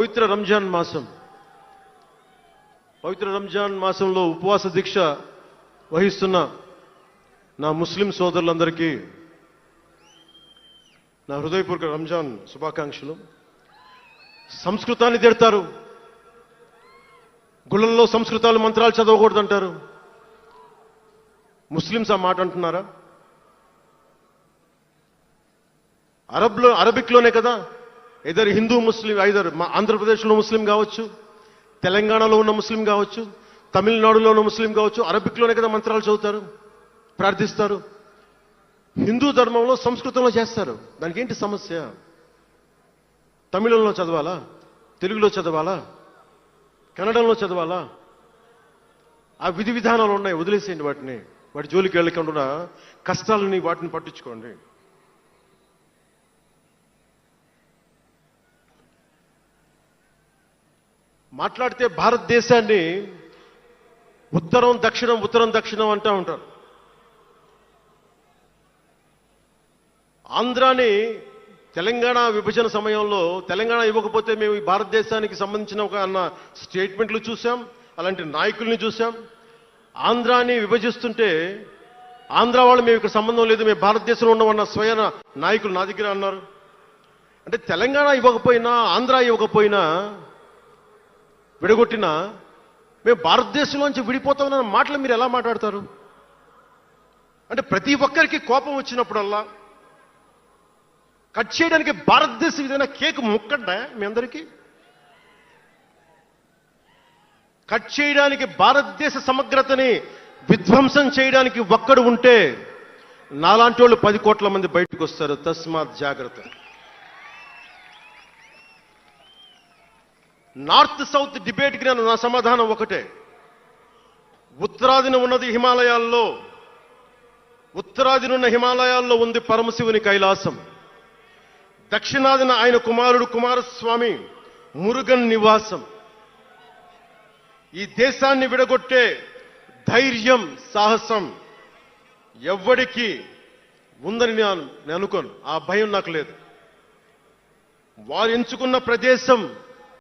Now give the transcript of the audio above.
పవిత్ర రంజాన్ మాసంలో ఉపవాస దీక్ష వహిస్తున్న నా ముస్లిం సోదరులందరికీ నా హృదయపూర్వక రంజాన్ శుభాకాంక్షలు. సంస్కృతాన్ని తిడతారు, గుళ్ళల్లో సంస్కృతాలు మంత్రాలు చదవకూడదంటారు. ముస్లిమ్స్ ఆ మాట అంటున్నారా? అరబిక్లోనే కదా, ఇద్దరు హిందూ ముస్లిం, ఐదరు ఆంధ్రప్రదేశ్లో ముస్లిం కావచ్చు, తెలంగాణలో ఉన్న ముస్లిం కావచ్చు, తమిళనాడులో ఉన్న ముస్లిం కావచ్చు, అరబిక్లోనే కదా మంత్రాలు చదువుతారు, ప్రార్థిస్తారు. హిందూ ధర్మంలో సంస్కృతంలో చేస్తారు. దానికి ఏంటి సమస్య? తమిళంలో చదవాలా, తెలుగులో చదవాలా, కన్నడంలో చదవాలా? ఆ విధి విధానాలు ఉన్నాయి, వదిలేసేయండి వాటిని. వాటి జోలికి వెళ్ళకుండా కష్టాలని వాటిని పట్టించుకోండి. మాట్లాడితే భారతదేశాన్ని ఉత్తరం దక్షిణం అంటూ ఉంటారు. ఆంధ్రాని తెలంగాణ విభజన సమయంలో తెలంగాణ ఇవ్వకపోతే మేము ఈ భారతదేశానికి సంబంధించిన ఒక అన్న స్టేట్మెంట్లు చూసాం, అలాంటి నాయకుల్ని చూసాం. ఆంధ్రాని విభజిస్తుంటే ఆంధ్ర వాళ్ళు మేము ఇక్కడ సంబంధం లేదు, మేము భారతదేశంలో ఉన్నామన్న స్వయం నాయకులు నా దగ్గర అన్నారు. అంటే తెలంగాణ ఇవ్వకపోయినా, ఆంధ్ర ఇవ్వకపోయినా, విడగొట్టినా మేము భారతదేశంలోంచి విడిపోతామన్న మాటలు మీరు ఎలా మాట్లాడతారు? అంటే ప్రతి ఒక్కరికి కోపం వచ్చినప్పుడల్లా కట్ చేయడానికి భారతదేశం ఏదైనా కేక్ ముక్కండా మీ అందరికీ? కట్ చేయడానికి, భారతదేశ సమగ్రతని విధ్వంసం చేయడానికి ఒక్కడు ఉంటే నాలాంటి వాళ్ళు 10 కోట్ల మంది బయటకు వస్తారు. తస్మాత్ జాగ్రత్త. నార్త్ సౌత్ డిబేట్కి నా సమాధానం ఒకటే. ఉత్తరాదిన ఉన్నది హిమాలయాల్లో, ఉత్తరాదినున్న హిమాలయాల్లో ఉంది పరమశివుని కైలాసం. దక్షిణాదిన ఆయన కుమారుడు కుమారస్వామి మురుగన్ నివాసం. ఈ దేశాన్ని విడగొట్టే ధైర్యం, సాహసం ఎవ్వడికి ఉందని నేను అనుకోను. ఆ భయం నాకు లేదు. వారు ఎంచుకున్న ప్రదేశం